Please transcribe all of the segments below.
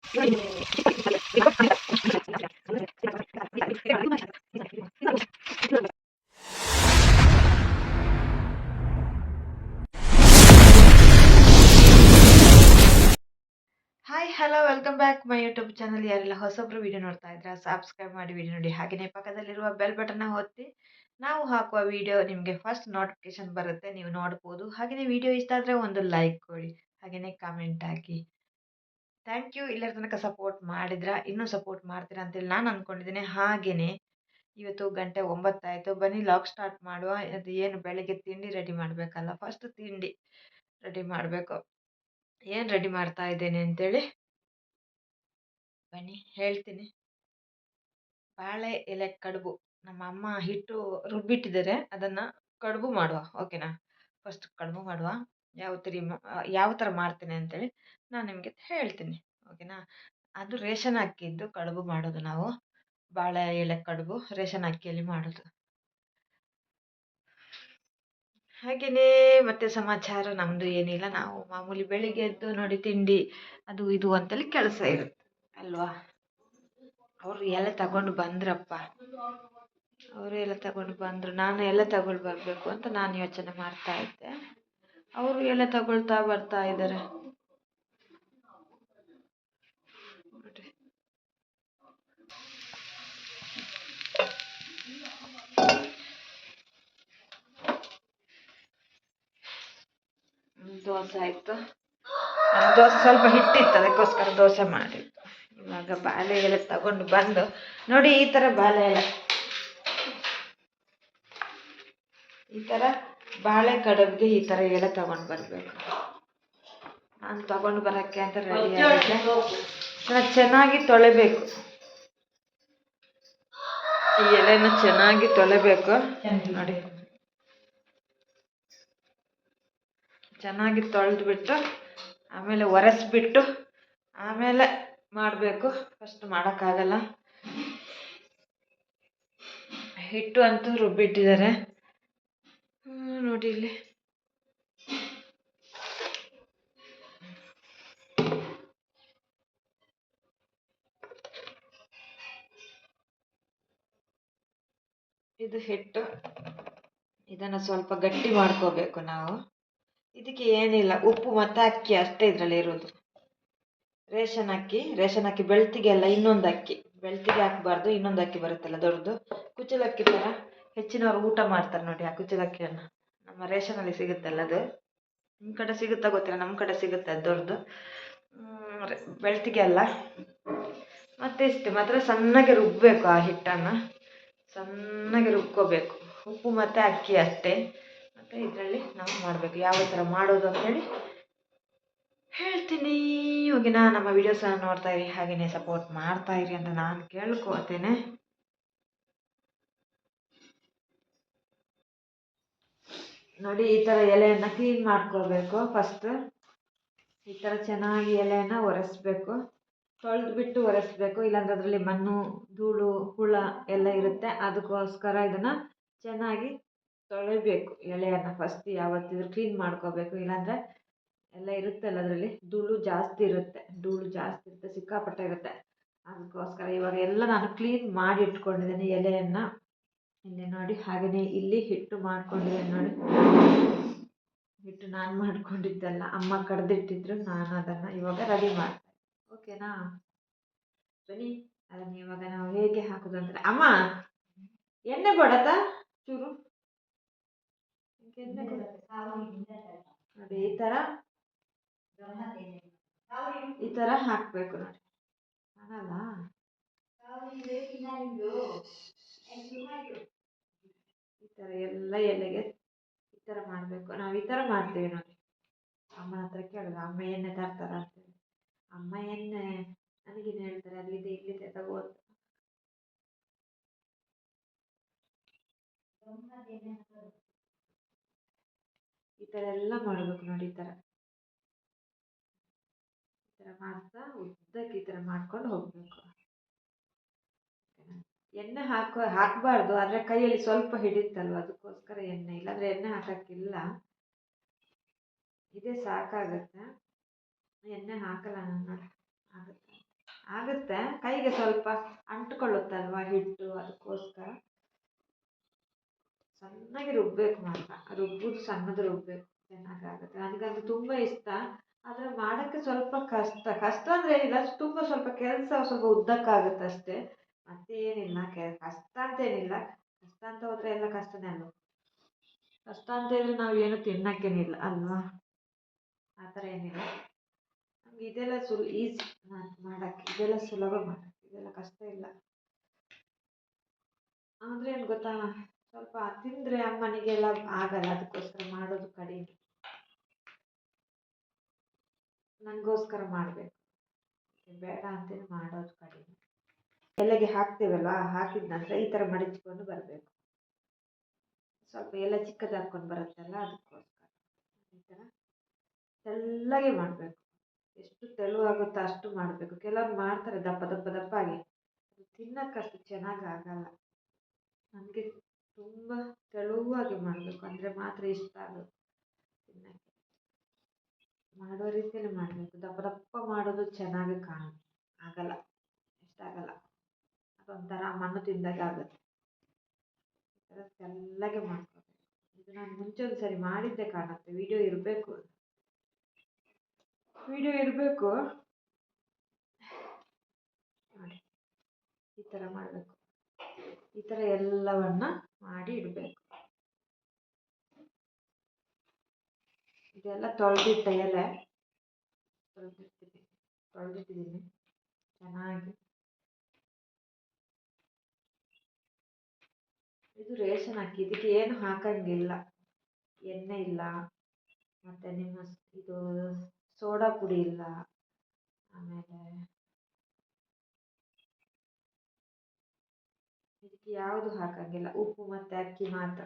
Hi hello welcome back my YouTube channel. ಯಾರೆಲ್ಲ ಹೊಸೊಬ್ರು video ನೋಡ್ತಾ ಇದ್ರ ಸಬ್ಸ್ಕ್ರೈಬ್ ಮಾಡಿ ವಿಡಿಯೋ ನೋಡಿ, ಹಾಗೆಯೇ ಪಕ್ಕದಲ್ಲಿರುವ ಬೆಲ್ ಬಟನ್ ಒತ್ತಿ ನಾವು ಹಾಕುವ ವಿಡಿಯೋ ನಿಮಗೆ ಫಸ್ಟ್ ನೋಟಿಫಿಕೇಶನ್ ಬರುತ್ತೆ, ನೀವು ನೋಡ್ಬೋದು. ಹಾಗೆಯೇ ವಿಡಿಯೋ ಇಷ್ಟ ಆದರೆ ಒಂದು ಲೈಕ್ ಕೊಡಿ, ಹಾಗೆಯೇ ಕಾಮೆಂಟ್ ಹಾಕಿ. Thank you. ಇಲ್ಲರ ತನಕ ಸಪೋರ್ಟ್ ಮಾಡಿದ್ರ ಇನ್ನೂ ಸಪೋರ್ಟ್ ಮಾಡ್ತೀರಾ ಅಂತೇಳಿ ನಾನು ಅಂದ್ಕೊಂಡಿದ್ದೀನಿ. ಹಾಗೆಯೇ ಇವತ್ತು ಗಂಟೆ 9 ಆಯಿತು, ಬನ್ನಿ ಲಾಗ್ ಸ್ಟಾರ್ಟ್ ಮಾಡುವ. ಅದು ಏನು ಬೆಳಿಗ್ಗೆ ತಿಂಡಿ ರೆಡಿ ಮಾಡಬೇಕಲ್ಲ, ಫಸ್ಟ್ ತಿಂಡಿ ರೆಡಿ ಮಾಡಬೇಕು. ಏನು ರೆಡಿ ಮಾಡ್ತಾ ಇದ್ದೇನೆ ಅಂತೇಳಿ ಬನ್ನಿ ಹೇಳ್ತೀನಿ. ಬಾಳೆ ಎಲೆ ಕಡುಬು, ನಮ್ಮ ಅಮ್ಮ ಹಿಟ್ಟು ರುಬ್ಬಿಟ್ಟಿದ್ದಾರೆ, ಅದನ್ನು ಕಡುಬು ಮಾಡುವ. ಓಕೆನಾ, ಫಸ್ಟ್ ಕಡುಬು ಮಾಡುವ. ಯಾವ ಥರ ಮಾಡ್ತೇನೆ ಅಂತೇಳಿ ನಾನು ನಿಮಗೆ ಹೇಳ್ತೀನಿ. ಓಕೆನಾ, ಅದು ರೇಷನ್ ಅಕ್ಕಿದ್ದು ಕಡುಬು ಮಾಡೋದು ನಾವು. ಬಾಳೆ ಎಲೆ ಕಡುಬು ರೇಷನ್ ಅಕ್ಕಿಯಲ್ಲಿ ಮಾಡೋದು. ಹಾಗೆಯೇ ಮತ್ತೆ ಸಮಾಚಾರ ನಮ್ಮದು ಏನಿಲ್ಲ, ನಾವು ಮಾಮೂಲಿ ಬೆಳಿಗ್ಗೆ ಎದ್ದು ನೋಡಿ ತಿಂಡಿ ಅದು ಇದು ಅಂತೇಳಿ ಕೆಲಸ ಇರುತ್ತೆ ಅಲ್ವಾ. ಅವರು ಎಲ್ಲ ತಗೊಂಡು ಬಂದ್ರಪ್ಪ, ಅವರು ಎಲ್ಲ ತಗೊಂಡು ಬಂದರು, ನಾನು ಎಲ್ಲ ತಗೊಂಡು ಬರಬೇಕು ಅಂತ ನಾನು ಯೋಚನೆ ಮಾಡ್ತಾ ಇದ್ದೆ. ಅವರು ಎಲ್ಲ ತಗೊಳ್ತಾ ಬರ್ತಾ ಇದ್ದಾರೆ ನೋಡ್ರಿ. ದೋಸೆ ಆಯಿತು, ದೋಸೆ ಸ್ವಲ್ಪ ಹಿಟ್ಟಿತ್ತು, ಅದಕ್ಕೋಸ್ಕರ ದೋಸೆ ಮಾಡಿತ್ತು. ಇವಾಗ ಬಾಳೆ ಎಲೆ ತಗೊಂಡು ಬಂದು ನೋಡಿ, ಈ ಥರ ಬಾಳೆ ಎಲೆ, ಈ ಥರ ಬಾಳೆ ಕಡುಬಿಗೆ ಈ ಥರ ಎಲೆ ತಗೊಂಡು ಬರಬೇಕು. ನಾನು ತಗೊಂಡು ಬರೋಕ್ಕೆ ಅಂತ ರೆಡಿ ಆಗಿದೆ. ಚೆನ್ನಾಗಿ ತೊಳೆಬೇಕು, ಈ ಎಲೆನ ಚೆನ್ನಾಗಿ ತೊಳೆಬೇಕು ನೋಡಿ. ಚೆನ್ನಾಗಿ ತೊಳೆದ್ಬಿಟ್ಟು ಆಮೇಲೆ ಒರೆಸ್ಬಿಟ್ಟು ಆಮೇಲೆ ಮಾಡಬೇಕು. ಫಸ್ಟ್ ಮಾಡೋಕ್ಕಾಗಲ್ಲ, ಹಿಟ್ಟು ಅಂತೂ ರುಬ್ಬಿಟ್ಟಿದ್ದಾರೆ ನೋಡಿ ಇಲ್ಲಿ. ಇದು ಹಿಟ್ಟು, ಇದನ್ನು ಸ್ವಲ್ಪ ಗಟ್ಟಿ ಮಾಡ್ಕೋಬೇಕು ನಾವು. ಇದಕ್ಕೆ ಏನಿಲ್ಲ, ಉಪ್ಪು ಮತ್ತು ಅಕ್ಕಿ ಅಷ್ಟೇ ಇದರಲ್ಲಿ ಇರೋದು. ರೇಷನ್ ಅಕ್ಕಿ ಬೆಳ್ತಿಗೆ ಅಲ್ಲ, ಇನ್ನೊಂದು ಅಕ್ಕಿ, ಬೆಳ್ತಿಗೆ ಹಾಕಬಾರ್ದು, ಇನ್ನೊಂದು ಅಕ್ಕಿ ಬರುತ್ತಲ್ಲ ದೊಡ್ಡದು, ಕುಚ್ಚಲಕ್ಕಿ ಥರ ಹೆಚ್ಚಿನವರು ಊಟ ಮಾಡ್ತಾರೆ ನೋಡಿ. ಆ ಕುಚ್ಚಲಕ್ಕಿಯನ್ನು ನಮ್ಮ ರೇಷನಲ್ಲಿ ಸಿಗುತ್ತಲ್ಲ, ಅದು ನಿಮ್ಮ ಕಡೆ ಸಿಗುತ್ತಾ ಗೊತ್ತಿಲ್ಲ, ನಮ್ಮ ಕಡೆ ಸಿಗುತ್ತೆ ಅದು ದೊಡ್ಡದು. ಬೆಳ್ತಿಗೆ ಅಲ್ಲ. ಮತ್ತೆ ಇಷ್ಟೇ, ಮಾತ್ರ ಸಣ್ಣಗೆ ರುಬ್ಬಬೇಕು, ಆ ಹಿಟ್ಟನ್ನು ಸಣ್ಣಗೆ ರುಬ್ಕೋಬೇಕು. ಉಪ್ಪು ಮತ್ತು ಅಕ್ಕಿ ಅಷ್ಟೇ. ಮತ್ತು ಇದರಲ್ಲಿ ನಾವು ಮಾಡಬೇಕು. ಯಾವ ಥರ ಮಾಡೋದು ಅಂತೇಳಿ ಹೇಳ್ತೀನಿ. ಓಕೆನಾ, ನಮ್ಮ ವಿಡಿಯೋಸನ್ನು ನೋಡ್ತಾ ಇರಿ, ಹಾಗೆಯೇ ಸಪೋರ್ಟ್ ಮಾಡ್ತಾ ಇರಿ ಅಂತ ನಾನು ಕೇಳ್ಕೊಳ್ತೇನೆ. ನೋಡಿ, ಈ ಥರ ಎಲೆಯನ್ನು ಕ್ಲೀನ್ ಮಾಡ್ಕೋಬೇಕು. ಫಸ್ಟ್ ಈ ಥರ ಚೆನ್ನಾಗಿ ಎಲೆಯನ್ನು ಒರೆಸ್ಬೇಕು, ತೊಳೆದ್ಬಿಟ್ಟು ಒರೆಸ್ಬೇಕು, ಇಲ್ಲಾಂದ್ರೆ ಅದರಲ್ಲಿ ಮಣ್ಣು ಧೂಳು ಹುಳ ಎಲ್ಲ ಇರುತ್ತೆ. ಅದಕ್ಕೋಸ್ಕರ ಇದನ್ನು ಚೆನ್ನಾಗಿ ತೊಳಿಬೇಕು. ಎಲೆಯನ್ನು ಫಸ್ಟ್ ಯಾವತ್ತಿದ್ರೂ ಕ್ಲೀನ್ ಮಾಡ್ಕೋಬೇಕು, ಇಲ್ಲಾಂದರೆ ಎಲ್ಲ ಇರುತ್ತಲ್ಲ ಅದರಲ್ಲಿ ಧೂಳು ಜಾಸ್ತಿ ಇರುತ್ತೆ, ಸಿಕ್ಕಾಪಟ್ಟೆ ಇರುತ್ತೆ. ಅದಕ್ಕೋಸ್ಕರ ಇವಾಗ ಎಲ್ಲ ನಾನು ಕ್ಲೀನ್ ಮಾಡಿ ಇಟ್ಕೊಂಡಿದ್ದೀನಿ ಎಲೆಯನ್ನು. ಇಲ್ಲಿ ನೋಡಿ, ಹಾಗೆಯೇ ಇಲ್ಲಿ ಹಿಟ್ಟು ಮಾಡ್ಕೊಂಡಿದ್ದೀನಿ ನೋಡಿ. ಹಿಟ್ಟು ನಾನು ಮಾಡ್ಕೊಂಡಿದ್ದೆಲ್ಲ ಅಮ್ಮ ಕಡ್ದಿಟ್ಟಿದ್ರು, ನಾನು ಅದನ್ನು ಇವಾಗ ರೆಡಿ ಮಾಡ್ತೇನೆ. ಓಕೆನಾ, ಬನ್ನಿ ಅದನ್ನು ಇವಾಗ ನಾವು ಹೇಗೆ ಹಾಕೋದು ಅಂದರೆ, ಅಮ್ಮ ಎಣ್ಣೆ ಕೊಡತ್ತಾ ಚೂರು, ನೋಡಿ ಈ ಥರ ಹಾಕಬೇಕು ನೋಡಿ. ಕಾಣಲ್ಲ, ಈ ಥರ ಎಲ್ಲ ಎಲೆಗೆ ಈ ಥರ ಮಾಡಬೇಕು. ನಾವು ಈ ಥರ ಮಾಡ್ತೀವಿ ನೋಡಿ. ಅಮ್ಮನ ಹತ್ರ ಕೇಳಿದೆ, ಅಮ್ಮ ಎಣ್ಣೆ ತರ್ತಾರ ಅಂತೇಳಿ. ಅಮ್ಮ ಎಣ್ಣೆ ನನಗೇನು ಹೇಳ್ತಾರೆ, ಅಲ್ಲಿದೆ ಇಲ್ಲಿದೆ ತಗೋದು. ಈ ಥರ ಎಲ್ಲ ಮಾಡಬೇಕು ನೋಡಿ. ಈ ಥರ ಮಾಡ್ತಾ ಉದ್ದಕ್ಕೆ ಈ ಥರ ಮಾಡ್ಕೊಂಡು ಹೋಗಬೇಕು. ಎಣ್ಣೆ ಹಾಕಬಾರ್ದು, ಆದರೆ ಕೈಯಲ್ಲಿ ಸ್ವಲ್ಪ ಹಿಡಿತಲ್ವ, ಅದಕ್ಕೋಸ್ಕರ ಎಣ್ಣೆ, ಇಲ್ಲಾಂದರೆ ಎಣ್ಣೆ ಹಾಕೋಕ್ಕಿಲ್ಲ, ಇದೇ ಸಾಕಾಗುತ್ತೆ. ಎಣ್ಣೆ ಹಾಕಲ್ಲ ನಾನು, ಆಗುತ್ತೆ. ಆಗುತ್ತೆ, ಕೈಗೆ ಸ್ವಲ್ಪ ಅಂಟ್ಕೊಳ್ಳುತ್ತಲ್ವ ಹಿಟ್ಟು, ಅದಕ್ಕೋಸ್ಕರ ಸಣ್ಣಗೆ ರುಬ್ಬಬೇಕು ಮಾತ್ರ. ರುಬ್ಬೋದು ಸಣ್ಣದು ರುಬ್ಬಬೇಕು, ಚೆನ್ನಾಗಾಗುತ್ತೆ. ನನಗಂತೂ ತುಂಬ ಇಷ್ಟ. ಆದರೆ ಮಾಡೋಕ್ಕೆ ಸ್ವಲ್ಪ ಕಷ್ಟ. ಕಷ್ಟ ಅಂದರೆ ಏನಿಲ್ಲ, ತುಂಬ ಸ್ವಲ್ಪ ಕೆಲಸ ಸ್ವಲ್ಪ ಉದ್ದಕ್ಕಾಗುತ್ತೆ ಅಷ್ಟೇ, ಮತ್ತೇನಿಲ್ಲ. ಕಷ್ಟ ಅಂತೇನಿಲ್ಲ, ಕಷ್ಟ ಅಂತ ಹೋದರೆ ಎಲ್ಲ ಕಷ್ಟನೇ ಅಲ್ವ. ಕಷ್ಟ ಅಂತ ಇದ್ರೆ ನಾವು ಏನು ತಿನ್ನಕ್ಕೇನಿಲ್ಲ ಅಲ್ವಾ, ಆ ಥರ ಏನಿಲ್ಲ. ನಮ್ಗೆ ಇದೆಲ್ಲ ಈಸಿ ಮಾಡೋಕ್ಕೆ, ಇದೆಲ್ಲ ಸುಲಭ ಮಾಡೋಕ್ಕೆ, ಇದೆಲ್ಲ ಕಷ್ಟ ಇಲ್ಲ. ಆದರೆ ಏನು ಗೊತ್ತಾ, ಸ್ವಲ್ಪ ತಿಂದರೆ ಅಮ್ಮನಿಗೆಲ್ಲ ಆಗಲ್ಲ, ಅದಕ್ಕೋಸ್ಕರ ಮಾಡೋದು ಕಡಿಮೆ. ನನಗೋಸ್ಕರ ಮಾಡಬೇಕು, ಬೇಡ ಅಂತೇಳಿ ಮಾಡೋದು ಕಡಿಮೆ. ಎಲೆಗೆ ಹಾಕ್ತೇವಲ್ಲ, ಹಾಕಿದ ನಂತರ ಈ ಥರ ಮಡಚಿಕೊಂಡು ಬರಬೇಕು. ಸ್ವಲ್ಪ ಎಲೆ ಚಿಕ್ಕದು ಹಾಕ್ಕೊಂಡು ಬರುತ್ತಲ್ಲ, ಅದಕ್ಕೋಸ್ಕರ ಈ ಥರ ತೆಳ್ಳಗೆ ಮಾಡಬೇಕು. ಎಷ್ಟು ತೆಳುವಾಗುತ್ತೋ ಅಷ್ಟು ಮಾಡಬೇಕು. ಕೆಲವರು ಮಾಡ್ತಾರೆ ದಪ್ಪ ದಪ್ಪ ದಪ್ಪಾಗಿ, ತಿನ್ನಕ್ಕಷ್ಟು ಚೆನ್ನಾಗಿ ಆಗಲ್ಲ. ನನಗೆ ತುಂಬ ತೆಳುವಾಗಿ ಮಾಡಬೇಕು, ಅಂದರೆ ಮಾತ್ರ ಇಷ್ಟ ಆಗೋದು ತಿನ್ನಕ್ಕೆ. ಮಾಡುವ ರೀತಿಯಲ್ಲಿ ಮಾಡಬೇಕು. ದಪ್ಪ ದಪ್ಪ ಮಾಡೋದು ಚೆನ್ನಾಗಿ ಆಗಲ್ಲ, ಇಷ್ಟ ಆಗಲ್ಲ. ಅದೊಂಥರ ಮಣ್ಣು ತಿಂದಾಗ ಆಗುತ್ತೆ. ಈ ಥರ ತೆಳ್ಳಗೆ ಮಾಡ್ಕೋಬೇಕು. ಇದು ನಾನು ಮುಂಚೆ ಒಂದು ಸರಿ ಮಾಡಿದ್ದೆ ಕಾಣುತ್ತೆ, ವಿಡಿಯೋ ಇರಬೇಕು ನೋಡಿ. ಈ ಥರ ಮಾಡಬೇಕು. ಈ ಥರ ಎಲ್ಲವನ್ನ ಮಾಡಿ ಇಡಬೇಕು. ಇದೆಲ್ಲ ತೊಳೆದಿಟ್ಟ ಎಲೆ, ತೊಳೆದಿಟ್ಟಿದ್ದೀನಿ ಚೆನ್ನಾಗಿ. ಇದು ರೇಷನ್ ಅಕ್ಕಿ, ಇದಕ್ಕೆ ಏನು ಹಾಕಂಗಿಲ್ಲ, ಎಣ್ಣೆ ಇಲ್ಲ, ಮತ್ತು ನಿಮ್ಮ ಇದು ಸೋಡಾ ಪುಡಿ ಇಲ್ಲ, ಆಮೇಲೆ ಇದಕ್ಕೆ ಯಾವುದು ಹಾಕಂಗಿಲ್ಲ, ಉಪ್ಪು ಮತ್ತು ಅಕ್ಕಿ ಮಾತ್ರ.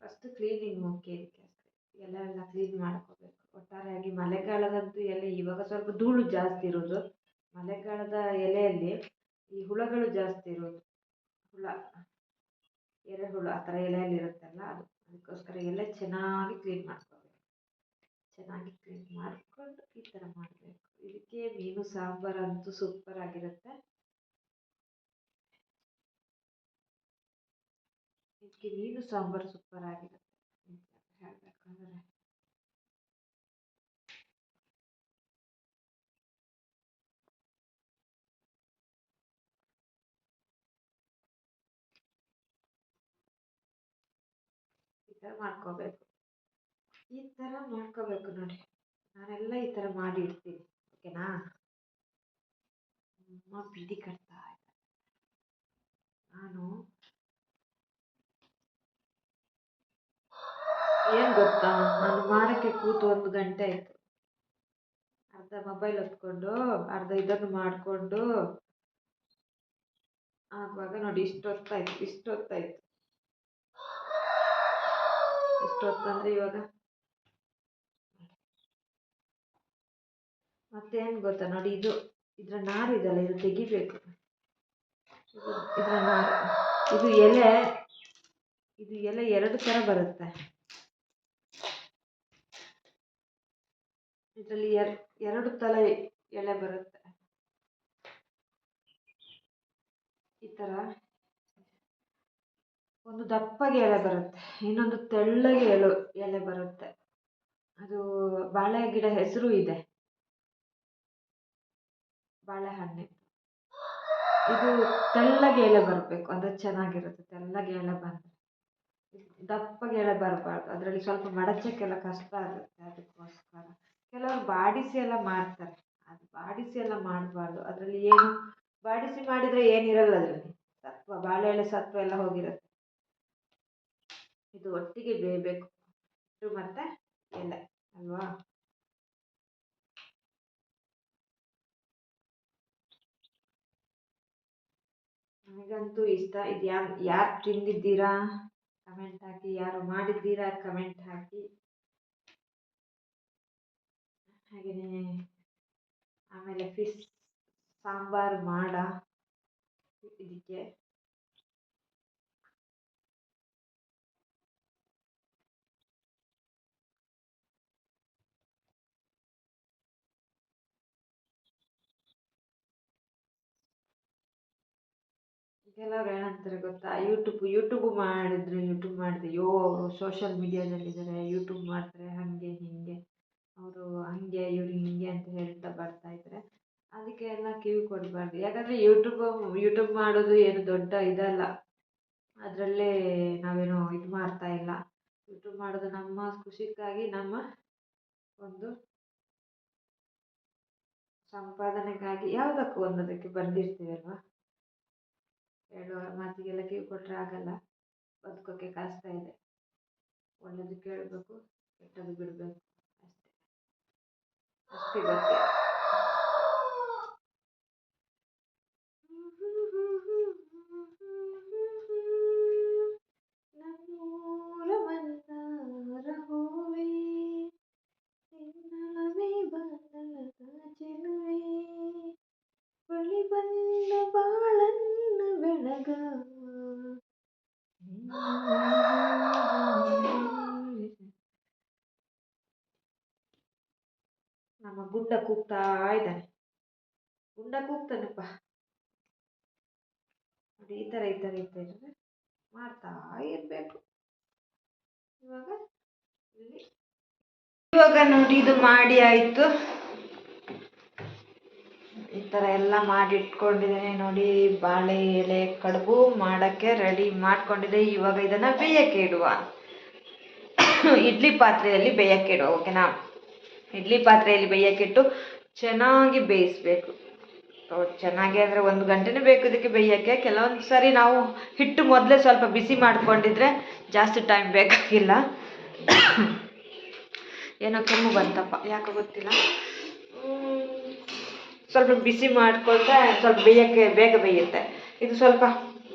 ಫಸ್ಟ್ ಕ್ಲೀನಿಂಗ್ ಮುಖ್ಯ ಇದಕ್ಕೆ ಅಷ್ಟೇ. ಎಲ್ಲ ಕ್ಲೀನ್ ಮಾಡ್ಕೋಬೇಕು ಒಟ್ಟಾರೆಯಾಗಿ. ಮಳೆಗಾಲದಂತೂ ಎಲೆ ಇವಾಗ ಸ್ವಲ್ಪ ಧೂಳು ಜಾಸ್ತಿ ಇರೋದು, ಮಳೆಗಾಲದ ಎಲೆಯಲ್ಲಿ ಈ ಹುಳಗಳು ಜಾಸ್ತಿ ಇರೋದು. ಎರೆಹುಳು ಆ ಥರ ಎಲೆಯಲ್ಲಿ ಇರುತ್ತಲ್ಲ, ಅದಕ್ಕೋಸ್ಕರ ಎಲೆ ಚೆನ್ನಾಗಿ ಕ್ಲೀನ್ ಮಾಡ್ಕೋಬೇಕು. ಚೆನ್ನಾಗಿ ಕ್ಲೀನ್ ಮಾಡಿಕೊಂಡು ಈ ಥರ ಮಾಡಬೇಕು. ಇದಕ್ಕೆ ಮೀನು ಸಾಂಬಾರಂತೂ ಸೂಪರ್ ಆಗಿರುತ್ತೆ. ಇದಕ್ಕೆ ಮೀನು ಸಾಂಬಾರು ಸೂಪರ್ ಆಗಿರುತ್ತೆ ಹೇಳಬೇಕಂದ್ರೆ. ಈ ಥರ ಮಾಡ್ಕೋಬೇಕು, ಈ ಥರ ಮಾಡ್ಕೋಬೇಕು ನೋಡಿ. ನಾನೆಲ್ಲ ಈ ಥರ ಮಾಡಿ ಇಡ್ತೀನಿ, ಓಕೆನಾ. ಬಿಡಿ ಕಟ್ತಾ ಇದ್ದಾರೆ. ನಾನು ಏನು ಗೊತ್ತಾ, ನಾನು ಮಾಡೋಕ್ಕೆ ಕೂತು 1 ಗಂಟೆ ಆಯಿತು. ಅರ್ಧ ಮೊಬೈಲ್ ಹೊತ್ಕೊಂಡು ಅರ್ಧ ಇದನ್ನು ಮಾಡಿಕೊಂಡು ಆಗುವಾಗ ನೋಡಿ ಇಷ್ಟೊತ್ತಾಯ್ತು. ಇಷ್ಟೊತ್ತಂದರೆ ಇವಾಗ ಮತ್ತೇನು ಗೊತ್ತಾ ನೋಡಿ, ಇದರ ನಾರು ಇದೆಲ್ಲ, ಇದು ತೆಗಿಬೇಕು. ಇದರ ನಾರು, ಇದು ಎಲೆ 2 ಥರ ಬರುತ್ತೆ. ಇದರಲ್ಲಿ 2 ಥರ ಎಲೆ ಬರುತ್ತೆ. ಈ ಥರ ಒಂದು ದಪ್ಪಗೆ ಎಲೆ ಬರುತ್ತೆ, ಇನ್ನೊಂದು ತೆಳ್ಳಗೆ ಎಲೆ ಬರುತ್ತೆ. ಅದು ಬಾಳೆ ಗಿಡ ಹೆಸರು ಇದೆ, ಬಾಳೆಹಣ್ಣಿದ್ದು. ಇದು ತೆಳ್ಳಗೆ ಎಲೆ ಬರಬೇಕು, ಅಂದರೆ ಚೆನ್ನಾಗಿರುತ್ತೆ. ತೆಳ್ಳಗೆ ಎಲೆ ಬಂದರೆ, ದಪ್ಪಗೆ ಎಲೆ ಬರಬಾರ್ದು. ಅದರಲ್ಲಿ ಸ್ವಲ್ಪ ಮಡಚಕ್ಕೆಲ್ಲ ಕಷ್ಟ ಆಗುತ್ತೆ, ಅದಕ್ಕೋಸ್ಕರ ಕೆಲವರು ಬಾಡಿಸಿ ಎಲ್ಲ ಮಾಡ್ತಾರೆ. ಅದು ಬಾಡಿಸಿ ಎಲ್ಲ ಮಾಡಬಾರ್ದು. ಅದರಲ್ಲಿ ಏನು ಬಾಡಿಸಿ ಮಾಡಿದರೆ ಏನಿರಲ್ಲ, ಅದರಲ್ಲಿ ಸತ್ವ, ಬಾಳೆ ಎಲೆ ಸತ್ವ ಎಲ್ಲ ಹೋಗಿರುತ್ತೆ. ಇದು ಒಟ್ಟಿಗೆ ಬೇಯಬೇಕು, ಹಿಟ್ಟು ಮತ್ತು ಎಲೆ ಅಲ್ವಾ. ನನಗಂತೂ ಇಷ್ಟ. ಇದು ಯಾರು ತಿಂದಿದ್ದೀರಾ ಕಮೆಂಟ್ ಹಾಕಿ, ಯಾರು ಮಾಡಿದ್ದೀರಾ ಕಮೆಂಟ್ ಹಾಕಿ. ಹಾಗೆಯೇ ಆಮೇಲೆ ಫಿಶ್ ಸಾಂಬಾರು ಇದಕ್ಕೆ ಕೆಲವ್ರು ಏನಂತಾರೆ ಗೊತ್ತಾ, ಯೂಟ್ಯೂಬ್ ಮಾಡಿದೆ, ಅವರು ಸೋಷಿಯಲ್ ಮೀಡಿಯಾದಲ್ಲಿದ್ದಾರೆ, ಯೂಟ್ಯೂಬ್ ಮಾಡ್ತಾರೆ, ಹಾಗೆ ಹೀಗೆ ಅವರು ಹಂಗೆ ಇವ್ರು ಹಿಂಗೆ ಅಂತ ಹೇಳ್ತಾ ಬರ್ತಾಯಿದ್ದಾರೆ. ಅದಕ್ಕೆ ಎಲ್ಲ ಕಿವಿ ಕೊಡಬಾರ್ದು. ಯಾಕಂದರೆ ಯೂಟ್ಯೂಬ್ ಮಾಡೋದು ಏನು ದೊಡ್ಡ ಇದಲ್ಲ, ಅದರಲ್ಲೇ ನಾವೇನು ಇದು ಮಾಡ್ತಾ ಇಲ್ಲ. ಯೂಟ್ಯೂಬ್ ಮಾಡೋದು ನಮ್ಮ ಖುಷಿಗಾಗಿ, ನಮ್ಮ ಒಂದು ಸಂಪಾದನೆಗಾಗಿ, ಯಾವುದಕ್ಕೂ ಒಂದೋದಕ್ಕೆ ಬಂದಿರ್ತೀವಲ್ವ. ಹೇಳುವ ಮಾತಿಗೆಲ್ಲ ಕಿವಿ ಕೊಟ್ಟರೆ ಆಗಲ್ಲ, ಬದುಕೋಕ್ಕೆ ಕಷ್ಟ ಇದೆ. ಒಳ್ಳೆಯದು ಕೇಳಬೇಕು, ಕೆಟ್ಟದ್ದು ಬಿಡಬೇಕು, ಅಷ್ಟೇ ಗೊತ್ತೇ. ನಮ್ಮೂರ ಮಂದಾರ ಹೂವೇ, ನಿನ್ನೊಲವೇ ಬಾದಲದ ಚೆಲುವೆ, ಬಳಿ ಬಂದ ಬಾಳನ್ನ ಬೆಳಗ ನಮ್ಮ ಗುಡ್ಡ ಕೂಗ್ತಾ ಇದ್ದಾನೆ. ಗುಂಡ ಕೂಗ್ತಾನಪ್ಪ ನೋಡಿ. ಈ ಥರ ಮಾಡ್ತಾ ಇರಬೇಕು. ಇವಾಗ ನೋಡಿ ಇದು ಮಾಡಿ ಆಯಿತು. ಈ ಥರ ಎಲ್ಲ ಮಾಡಿ ಇಟ್ಕೊಂಡಿದ್ದೇನೆ ನೋಡಿ. ಬಾಳೆ ಎಲೆ ಕಡುಬು ಮಾಡೋಕ್ಕೆ ರೆಡಿ ಮಾಡ್ಕೊಂಡಿದ್ದೆ. ಇವಾಗ ಇದನ್ನು ಬೇಯಕ್ಕೆ ಇಡುವ, ಇಡ್ಲಿ ಪಾತ್ರೆಯಲ್ಲಿ ಬೇಯಕ್ಕೆ ಇಡುವ. ಓಕೆನಾ? ಇಡ್ಲಿ ಪಾತ್ರೆಯಲ್ಲಿ ಬೇಯಕ್ಕಿಟ್ಟು ಚೆನ್ನಾಗಿ ಬೇಯಿಸ್ಬೇಕು. ಚೆನ್ನಾಗಿ ಅಂದರೆ 1 ಗಂಟೆನೇ ಬೇಕು ಇದಕ್ಕೆ ಬೇಯೋಕ್ಕೆ. ಕೆಲವೊಂದು ಸಾರಿ ನಾವು ಹಿಟ್ಟು ಮೊದಲೇ ಸ್ವಲ್ಪ ಬಿಸಿ ಮಾಡ್ಕೊಂಡಿದ್ರೆ ಜಾಸ್ತಿ ಟೈಮ್ ಬೇಕಾಗಿಲ್ಲ. ಏನೋ ಕೆಮ್ಮು ಬಂತಪ್ಪ, ಯಾಕೋ ಗೊತ್ತಿಲ್ಲ. ಸ್ವಲ್ಪ ಬಿಸಿ ಮಾಡಿಕೊಂಡ್ರೆ ಸ್ವಲ್ಪ ಬೇಯೋಕ್ಕೆ ಬೇಗ ಬೇಯುತ್ತೆ. ಇದು ಸ್ವಲ್ಪ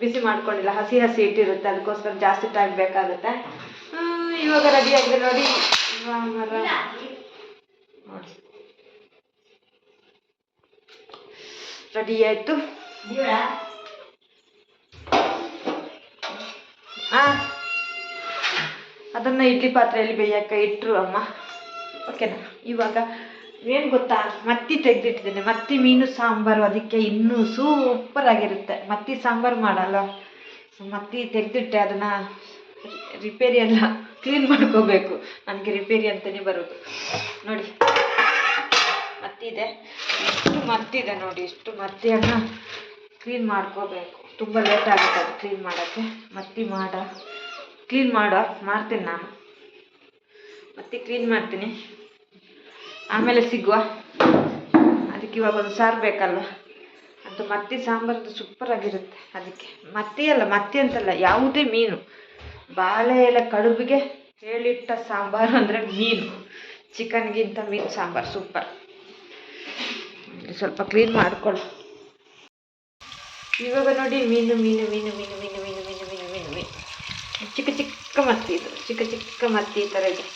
ಬಿಸಿ ಮಾಡ್ಕೊಂಡಿಲ್ಲ, ಹಸಿ ಇಟ್ಟಿರುತ್ತೆ, ಅದಕ್ಕೋಸ್ಕರ ಜಾಸ್ತಿ ಟೈಮ್ ಬೇಕಾಗುತ್ತೆ. ಇವಾಗ ರೆಡಿ ಆಗಿದೆ ನೋಡಿ. ನೋಡಿ ರೆಡಿ ಆಯಿತು. ಅದನ್ನು ಇಡ್ಲಿ ಪಾತ್ರೆಯಲ್ಲಿ ಬೇಯಕ್ಕೆ ಇಟ್ಟರು ಅಮ್ಮ. ಓಕೆನಾ? ಇವಾಗ ಏನು ಗೊತ್ತಾ, ಮತ್ತಿ ತೆಗೆದಿಟ್ಟಿದ್ದೇನೆ. ಮತ್ತಿ ಮೀನು ಸಾಂಬಾರು, ಅದಕ್ಕೆ ಇನ್ನೂ ಸೂಪರ್ ಆಗಿರುತ್ತೆ. ಮತ್ತಿ ಸಾಂಬಾರು ಮಾಡಲ್ಲ, ಮತ್ತಿ ತೆಗೆದಿಟ್ಟೆ. ಅದನ್ನು ರಿಪೇರಿ ಎಲ್ಲ ಕ್ಲೀನ್ ಮಾಡ್ಕೋಬೇಕು. ನನಗೆ ರಿಪೇರಿ ಅಂತಲೇ ಬರೋದು. ನೋಡಿ ಮತ್ತಿದೆ, ಇಷ್ಟು ಮತ್ತಿದೆ ನೋಡಿ. ಇಷ್ಟು ಮತ್ತಿಯನ್ನು ಕ್ಲೀನ್ ಮಾಡ್ಕೋಬೇಕು. ತುಂಬ ಲೇಟ್ ಆಗುತ್ತೆ ಅದು ಕ್ಲೀನ್ ಮಾಡೋಕ್ಕೆ. ಕ್ಲೀನ್ ಮಾಡ್ತೀನಿ ನಾನು. ಮತ್ತೆ ಕ್ಲೀನ್ ಮಾಡ್ತೀನಿ, ಆಮೇಲೆ ಸಿಗುವ. ಅದಕ್ಕೆ ಇವಾಗ ಒಂದು ಸಾರು ಬೇಕಲ್ವ, ಅದು ಮತ್ತಿ ಸಾಂಬಾರ್ದು ಸೂಪರಾಗಿರುತ್ತೆ. ಅದಕ್ಕೆ ಮತ್ತಿ ಅಂತಲ್ಲ, ಯಾವುದೇ ಮೀನು, ಬಾಳೆ ಎಲೆ ಕಡುಬಿಗೆ ಹೇಳಿಟ್ಟ ಸಾಂಬಾರು ಅಂದರೆ ಮೀನು. ಚಿಕನ್ಗಿಂತ ಮೀನು ಸಾಂಬಾರು ಸೂಪರ್. ಸ್ವಲ್ಪ ಕ್ಲೀನ್ ಮಾಡ್ಕೊಳ್ಳಿ. ಇವಾಗ ನೋಡಿ ಮೀನು ಚಿಕ್ಕ ಮತ್ತಿ, ಇದು ಚಿಕ್ಕ ಮತ್ತಿ ಈ ಥರ ಇದೆ.